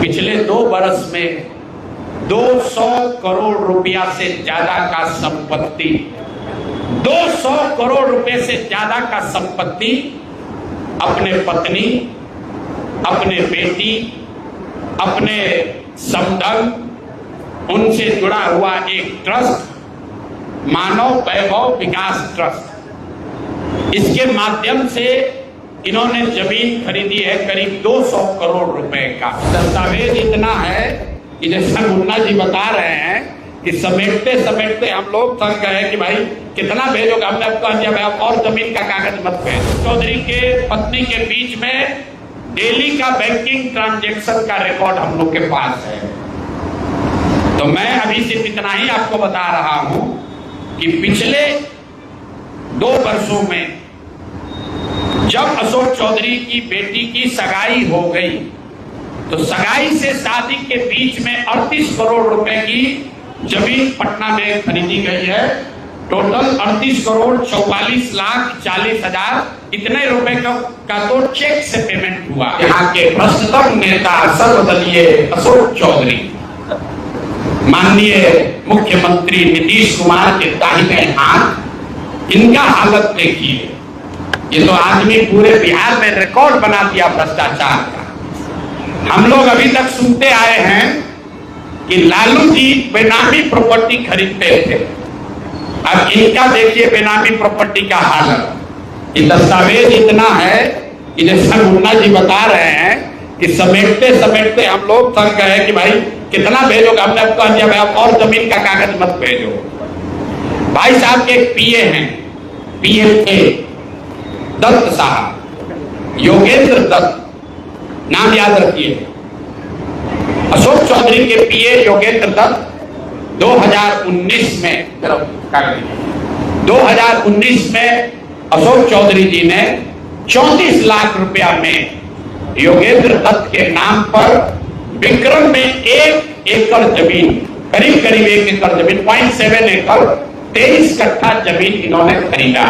पिछले 2 वर्ष में 200 करोड़ रुपया से ज्यादा का संपत्ति 200 करोड़ रुपए से ज्यादा का संपत्ति अपने पत्नी, अपने बेटी, अपने समधन, उनसे जुड़ा हुआ एक ट्रस्ट, मानव वैभव विकास ट्रस्ट, इसके माध्यम से इन्होंने जमीन खरीदी है करीब 200 करोड़ रुपए का। दस्तावेज इतना है कि जैसा मुन्ना जी बता रहे हैं कि समेटते समेटते हम लोग थक गए कि भाई कितना भेजोगे। हमने आपको कहा भाई आप और जमीन का कागज मत भेजो। चौधरी के पत्नी के बीच में डेली का बैंकिंग ट्रांजैक्शन का रिकॉर्ड हम लोग के पास है। तो मैं अभी सिर्फ इतना ही आपको बता रहा हूं कि पिछले 2 वर्षों में जब अशोक चौधरी की बेटी की सगाई हो गई तो सगाई से शादी के बीच में 38 करोड़ रुपए की जमीन पटना में खरीदी गई है। टोटल 38 करोड़ 44 लाख 40 हजार इतने रुपए का तो चेक से पेमेंट हुआ। यहाँ के भ्रष्टतम नेता सर्वदलीय अशोक चौधरी, माननीय मुख्यमंत्री नीतीश कुमार के दाहिने हाथ, इनका हालत देखिए। ये तो आदमी पूरे बिहार में रिकॉर्ड बना दिया भ्रष्टाचार का। हम लोग अभी तक सुनते आए हैं कि लालू जी बेनामी प्रॉपर्टी खरीदते थे। अब इनका देखिए बेनामी प्रॉपर्टी का हालत। ये दस्तावेज इतना है कि जैसा मुन्ना जी बता रहे हैं कि समेटते समेटते हम लोग थक गए कि भाई कितना भेजोगे। हमने आपको कहा भाई आप और जमीन का कागज मत भेजो। भाई साहब के एक पीए हैं, पीए थे दत्त साहब, योगेंद्र दत्त, नाम याद रखिए। अशोक चौधरी के पीए योगेंद्र दत्त 2019 में 2019 में अशोक चौधरी जी ने 34 लाख रुपया में योगेंद्र दत्त के नाम पर विक्रम में 1 एकड़ जमीन, करीब करीब 1 एकड़ जमीन, 0.7 एकड़ 23 कट्ठा जमीन इन्होंने खरीदा।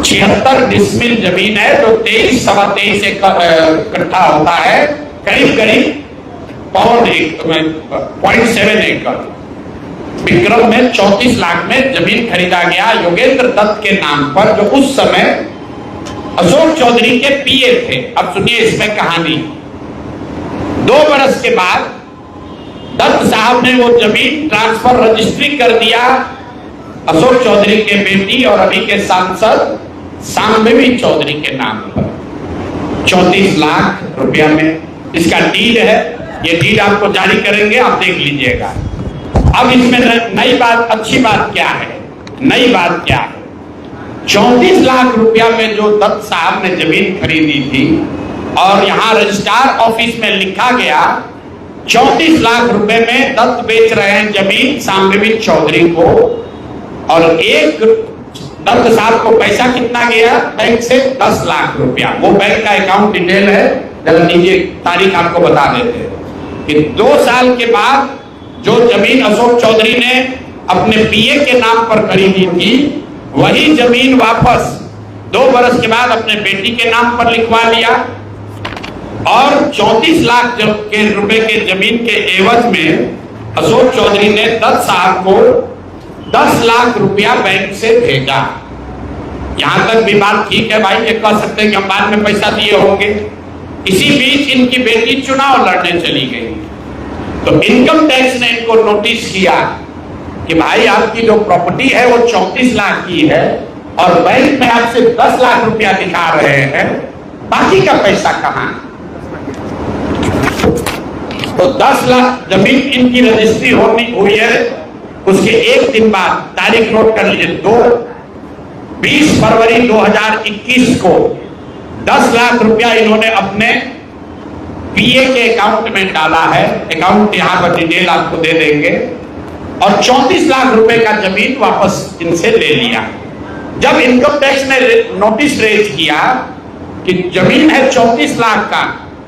76 डिसमिल जमीन है तो 23 सवा 23 कट्ठा होता है, करीब करीब 0.7 एकड़। विक्रम में 34 लाख में जमीन खरीदा गया योगेंद्र दत्त के नाम पर, जो उस समय अशोक चौधरी के पीए थे। अब सुनिए इसमें कहानी। 2 वर्ष के बाद दत्त साहब ने वो जमीन ट्रांसफर रजिस्ट्री कर दिया अशोक चौधरी के बेटी और अभी के सांसद शांभवी चौधरी के नाम पर 34 लाख रुपया में। इसका डीड है, ये डीड आपको जारी करेंगे, आप देख लीजिएगा। अब इसमें नई बात, अच्छी बात क्या है, नई बात क्या है? 34 लाख रुपया में जो दत्त साहब ने जमीन खरीदी थी और यहाँ रजिस्ट्रार ऑफिस में लिखा गया 34 लाख रुपए में दत्त बेच रहे हैं जमीन शांभवी चौधरी को, और एक दत्त साहब को पैसा कितना गया बैंक से 10 लाख रुपया। वो बैंक का अकाउंट डिटेल है, जरा नीचे तारीख आपको बता देते हैं कि 2 साल के बाद जो जमीन अशोक चौधरी ने अपने पीए के नाम पर खरीदी थी वही जमीन वापस 2 वर्ष के बाद अपने बेटी के नाम पर लिखवा लिया, और 34 लाख के रुपए के जमीन के एवज में अशोक चौधरी ने दत्त साहब को 10 लाख रुपया बैंक से भेजा। यहां तक भी बात ठीक है भाई, ये कह सकते हैं कि हम बाद में पैसा दिए होंगे। इसी बीच इनकी बेटी चुनाव लड़ने चली गई तो इनकम टैक्स ने इनको नोटिस किया कि भाई आपकी जो प्रॉपर्टी है वो 34 लाख की है और बैंक में आपसे 10 लाख रुपया दिखा रहे हैं, बाकी का पैसा कहां? तो 10 लाख जमीन इनकी रजिस्ट्री हुई है। उसके 1 दिन बाद, तारीख नोट कर लीजिए, 20 फरवरी 2021 को 10 लाख रुपया इन्होंने अपने पीए के अकाउंट में डाला है। अकाउंट यहाँ पर डिटेल आपको दे देंगे, और 34 लाख रुपए का जमीन वापस इनसे ले लिया। जब इनकम टैक्स ने नोटिस रेज किया कि जमीन है 34 लाख का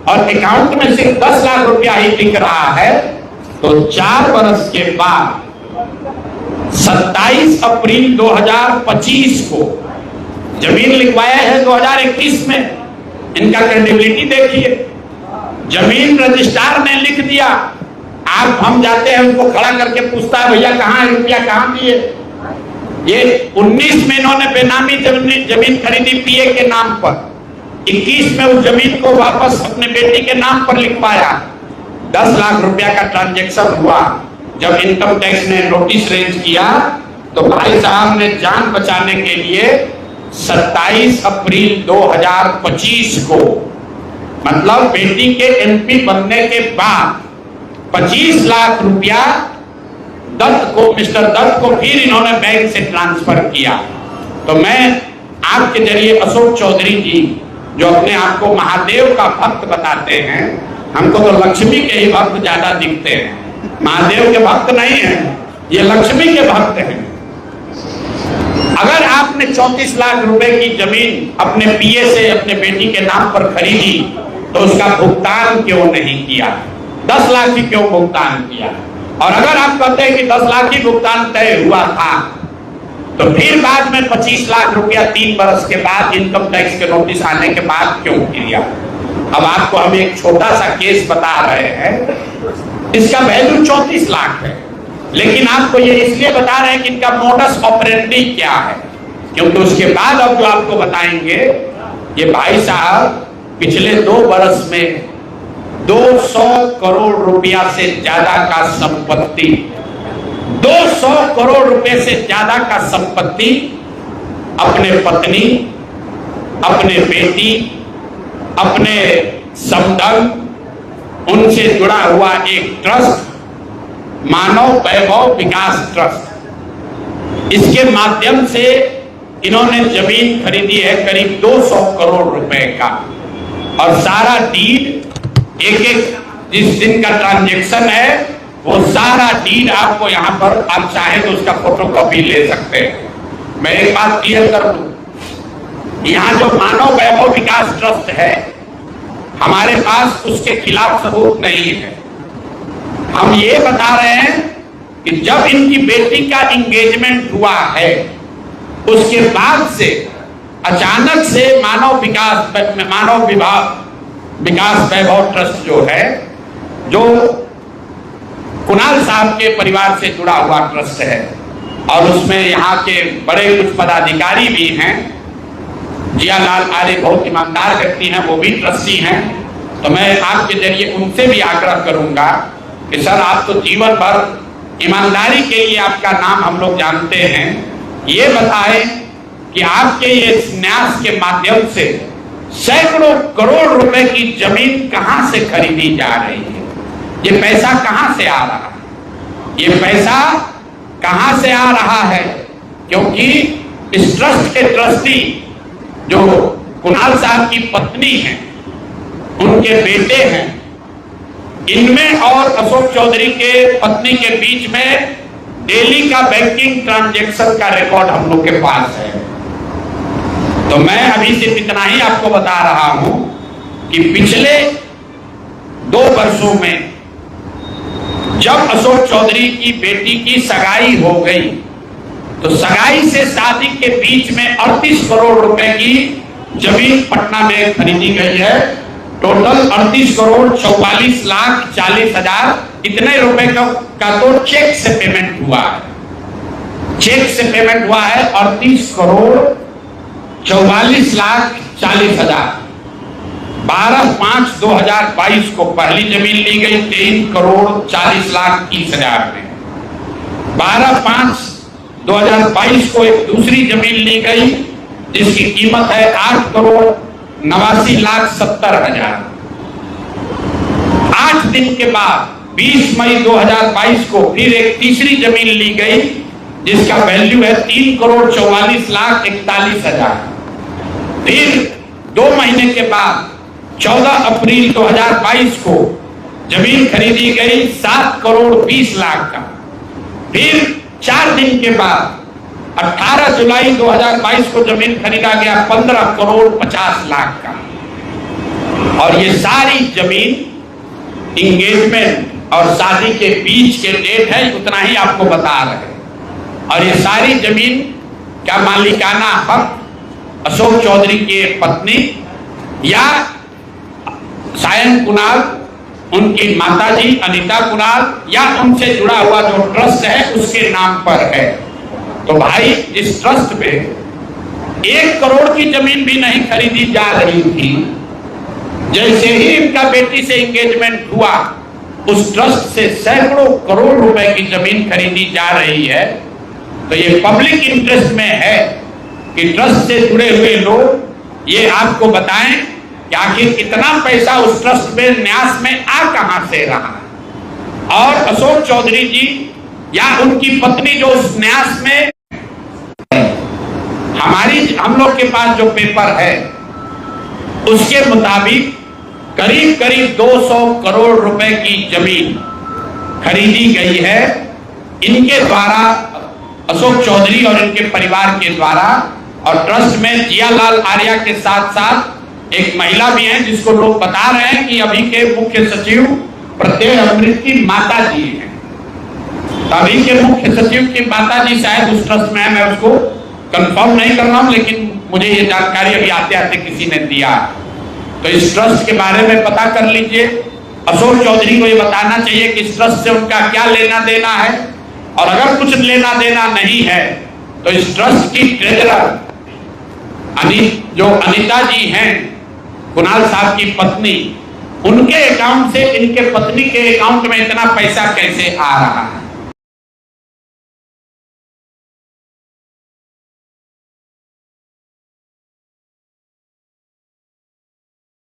और अकाउंट में सिर्फ 10 लाख रुपया ही दिख रहा है, तो 4 वर्ष के बाद 27 अप्रैल 2025 को जमीन लिखवाया है 2021 में। इनका क्रेडिबिलिटी देखिए, जमीन रजिस्ट्रार ने लिख दिया। आप हम जाते हैं उनको खड़ा करके पूछता है भैया कहाँ है रुपया, कहाँ दिए? ये 19 में इन्होंने बेनामी जमीन खरीदी पीए के नाम पर, 21 में उस जमीन को वापस अपने बेटी के नाम पर लिखवाया। 10 लाख रुपया का ट्रांजैक्शन हुआ। जब इनकम टैक्स ने नोटिस रेंज किया तो भाई साहब ने जान बचाने के लिए 27 अप्रैल 2025 को, मतलब बेटी के एमपी बनने के बाद 25 लाख रुपया दत्त को, मिस्टर दत्त को फिर इन्होंने बैंक से ट्रांसफर किया। तो मैं आपके जरिए अशोक चौधरी जी, जो अपने आप को महादेव का भक्त बताते हैं, हमको तो लक्ष्मी के ही भक्त ज्यादा दिखते हैं, महादेव के भक्त नहीं है, ये लक्ष्मी के भक्त हैं। अगर आपने 34 लाख रुपए की जमीन अपने पीए से अपने बेटी के नाम पर खरीदी तो उसका भुगतान क्यों नहीं किया? 10 लाख ही क्यों भुगतान किया? और अगर आप कहते हैं कि 10 लाख ही भुगतान तय हुआ था तो फिर बाद में 25 लाख रुपया 3 बरस के बाद इनकम टैक्स के नोटिस आने के बाद क्यों किया? अब आपको हम एक छोटा सा केस बता रहे हैं, इसका वैल्यू 34 लाख है, लेकिन आपको ये इसलिए बता रहे हैं कि इनका मोडस ऑपरेंडी क्या है, क्योंकि उसके बाद अब जो आपको बताएंगे, ये भाई साहब पिछले 2 बरस में 200 करोड़ रुपया से ज्यादा का संपत्ति, 200 करोड़ रुपए से ज्यादा का संपत्ति अपने पत्नी, अपने बेटी, अपने समधन, उनसे जुड़ा हुआ एक ट्रस्ट, मानव वैभव विकास ट्रस्ट, इसके माध्यम से इन्होंने जमीन खरीदी है करीब 200 करोड़ रुपए का। और सारा डीड, एक जिस दिन का ट्रांजैक्शन है वो सारा डीड आपको यहाँ पर, आप चाहे तो उसका फोटोकॉपी ले सकते हैं। मैं एक बात क्लियर कर दूं, यहाँ जो मानव वैभव विकास ट्रस्ट है, हमारे पास उसके खिलाफ सबूत नहीं है। हम ये बता रहे हैं कि जब इनकी बेटी का एंगेजमेंट हुआ है उसके बाद से अचानक से मानव विकास वैभव ट्रस्ट जो है, जो कुणाल साहब के परिवार से जुड़ा हुआ ट्रस्ट है, और उसमें यहाँ के बड़े कुछ पदाधिकारी भी हैं, जियालाल आर्य बहुत ईमानदार व्यक्ति हैं, वो भी ट्रस्टी हैं। तो मैं आपके जरिए उनसे भी आग्रह करूंगा कि सर आप तो जीवन भर ईमानदारी के लिए आपका नाम हम लोग जानते हैं, ये बताएं कि आपके ये न्यास के माध्यम से सैकड़ों करोड़ रुपए की जमीन कहां से खरीदी जा रही है, ये पैसा कहां से आ रहा है, ये पैसा कहां से आ रहा है? क्योंकि इस ट्रस्ट के ट्रस्टी जो कुणाल साहब की पत्नी हैं, उनके बेटे हैं, इनमें और अशोक चौधरी के पत्नी के बीच में डेली का बैंकिंग ट्रांजैक्शन का रिकॉर्ड हम लोग के पास है। तो मैं अभी सिर्फ इतना ही आपको बता रहा हूं कि पिछले 2 वर्षों में जब अशोक चौधरी की बेटी की सगाई हो गई तो सगाई से शादी के बीच में 38 करोड़ रुपए की जमीन पटना में खरीदी गई है। टोटल 38 करोड़ 44 लाख 40 हजार इतने रुपए का तो चेक से पेमेंट हुआ है, चेक से पेमेंट हुआ है 38 करोड़ 44 लाख 40 हजार। 12/5/2022 को पहली जमीन ली गई 23 करोड़ 40 लाख 30 हजार में। 12/5/2022 को एक दूसरी जमीन ली गई जिसकी कीमत है 8 करोड़ 89 लाख 70 हजार। 8 दिन के बाद 20 मई 2022 को फिर एक तीसरी जमीन ली गई जिसका वैल्यू है 3 करोड़ 44 लाख 41 हजार। फिर 2 महीने के बाद 14 अप्रैल 2022 को जमीन खरीदी गई 7 करोड़ 20 लाख का। फिर 4 दिन के बाद 18 जुलाई 2022 को जमीन खरीदा गया 15 करोड़ 50 लाख का। और ये सारी जमीन इंगेजमेंट और शादी के बीच के डेट है, उतना ही आपको बता रहे हैं। और ये सारी जमीन का मालिकाना हक अशोक चौधरी की पत्नी या सायन कुणाल उनकी माताजी अनीता कुणाल या उनसे जुड़ा हुआ जो ट्रस्ट है उसके नाम पर है। तो भाई इस ट्रस्ट में 1 करोड़ की जमीन भी नहीं खरीदी जा रही थी। जैसे ही इनका बेटी से एंगेजमेंट हुआ उस ट्रस्ट से सैकड़ों करोड़ रुपए की जमीन खरीदी जा रही है। तो ये पब्लिक इंटरेस्ट में है कि ट्रस्ट से जुड़े हुए लोग ये आपको बताएं कि आखिर कितना पैसा उस ट्रस्ट में न्यास में आ कहां से रहा। और अशोक चौधरी जी या उनकी पत्नी जो उस न्यास में, हम लोग के पास जो पेपर है उसके मुताबिक करीब करीब 200 करोड़ रुपए की जमीन खरीदी गई है इनके द्वारा, अशोक चौधरी और इनके परिवार के द्वारा। और ट्रस्ट में जियालाल आर्या के साथ साथ एक महिला भी है जिसको लोग बता रहे हैं कि अभी के मुख्य सचिव प्रत्यय अमृत की माता जी हैं। अभी के मुख्य सचिव की माता जी शायद उस ट्रस्ट में है, मैं उसको कंफर्म नहीं कर रहा हूं, लेकिन मुझे ये जानकारी अभी आते आते किसी ने दिया। तो इस ट्रस्ट के बारे में पता कर लीजिए। अशोक चौधरी को ये बताना चाहिए कि इस ट्रस्ट से उनका क्या लेना देना है, और अगर कुछ लेना देना नहीं है तो इस ट्रस्ट की ट्रेजरर जो अनीता जी हैं, कुणाल साहब की पत्नी, उनके अकाउंट से इनके पत्नी के अकाउंट में इतना पैसा कैसे आ रहा है।